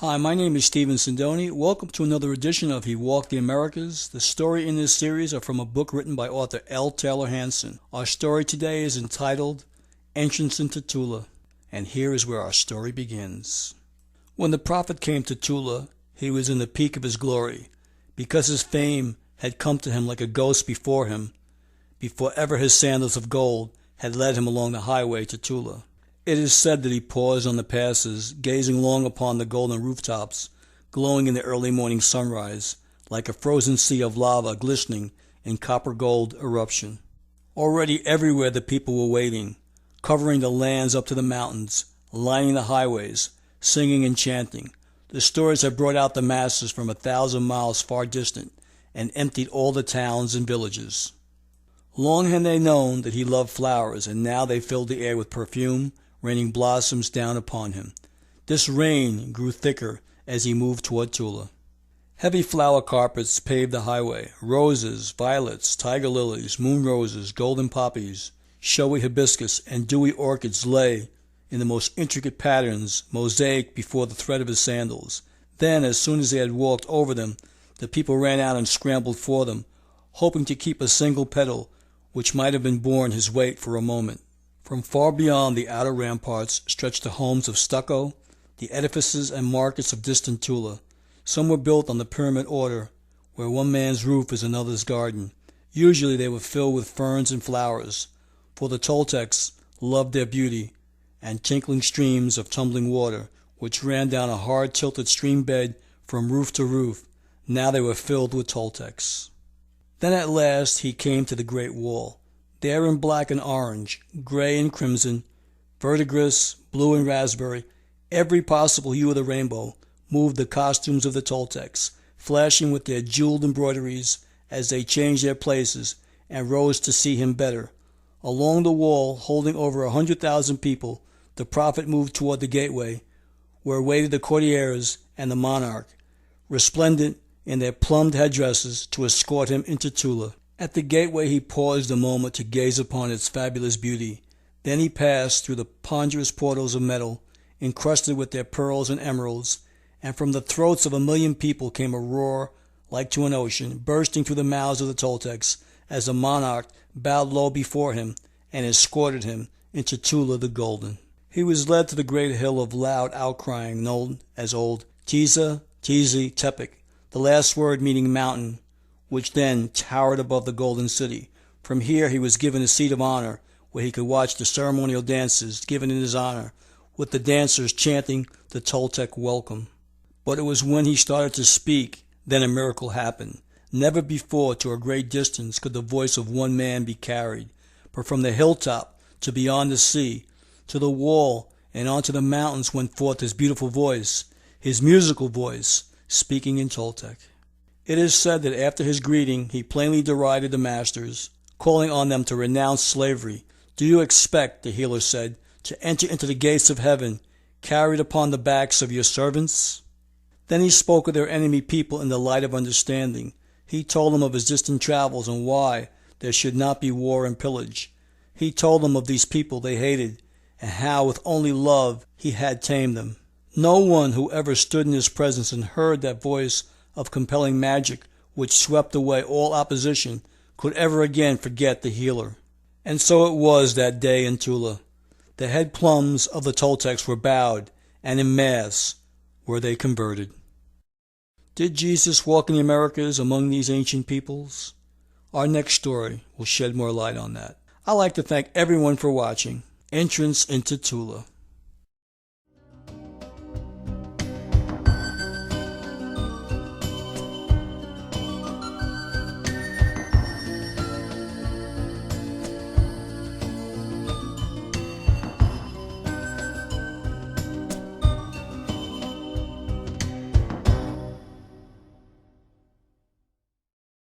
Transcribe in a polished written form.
Hi, my name is Sindoni. Welcome to another edition of He Walked the Americas. The story in this series are from a book written by author L. Taylor Hansen. Our story today is entitled Into Tula, and here is where our story begins. When the prophet came to Tula, he was in the peak of his glory, because his fame had come to him like a ghost before him, before ever his sandals of gold had led him along the highway to Tula. It is said that he paused on the passes, gazing long upon the golden rooftops, glowing in the early morning sunrise, like a frozen sea of lava glistening in copper-gold eruption. Already everywhere the people were waiting, covering the lands up to the mountains, lining the highways, singing and chanting. The stories had brought out the masses from 1,000 miles far distant and emptied all the towns and villages. Long had they known that he loved flowers, and now they filled the air with perfume, raining blossoms down upon him. This rain grew thicker as he moved toward Tula. Heavy flower carpets paved the highway. Roses, violets, tiger lilies, moon roses, golden poppies, showy hibiscus, and dewy orchids lay in the most intricate patterns, mosaic before the tread of his sandals. Then, as soon as they had walked over them, the people ran out and scrambled for them, hoping to keep a single petal which might have been borne his weight for a moment. From far beyond the outer ramparts stretched the homes of stucco, the edifices and markets of distant Tula. Some were built on the pyramid order, where one man's roof is another's garden. Usually they were filled with ferns and flowers, for the Toltecs loved their beauty, and tinkling streams of tumbling water, which ran down a hard tilted stream bed from roof to roof. Now they were filled with Toltecs. Then at last he came to the great wall. There in black and orange, gray and crimson, verdigris, blue and raspberry, every possible hue of the rainbow, moved the costumes of the Toltecs, flashing with their jeweled embroideries as they changed their places and rose to see him better. Along the wall, holding over 100,000 people, the prophet moved toward the gateway, where waited the courtiers and the monarch, resplendent in their plumed headdresses, to escort him into Tula. At the gateway he paused a moment to gaze upon its fabulous beauty. Then he passed through the ponderous portals of metal, encrusted with their pearls and emeralds, and from the throats of 1,000,000 people came a roar like to an ocean, bursting through the mouths of the Toltecs, as the monarch bowed low before him and escorted him into Tula the Golden. He was led to the great hill of loud outcrying known as old Tizi Tepik, the last word meaning mountain, which then towered above the golden city. From here he was given a seat of honor, where he could watch the ceremonial dances given in his honor, with the dancers chanting the Toltec welcome. But it was when he started to speak, then a miracle happened. Never before to a great distance could the voice of one man be carried, but from the hilltop to beyond the sea, to the wall and onto the mountains went forth his beautiful voice, his musical voice, speaking in Toltec. It is said that after his greeting he plainly derided the masters, calling on them to renounce slavery. "Do you expect," the healer said, "to enter into the gates of heaven, carried upon the backs of your servants?" Then he spoke of their enemy people in the light of understanding. He told them of his distant travels and why there should not be war and pillage. He told them of these people they hated, and how with only love he had tamed them. No one who ever stood in his presence and heard that voice of compelling magic which swept away all opposition could ever again forget the healer. And so it was that day in Tula. The head plums of the Toltecs were bowed, and in mass were they converted. Did Jesus walk in the Americas among these ancient peoples? Our next story will shed more light on that. I'd like to thank everyone for watching. Entrance into Tula.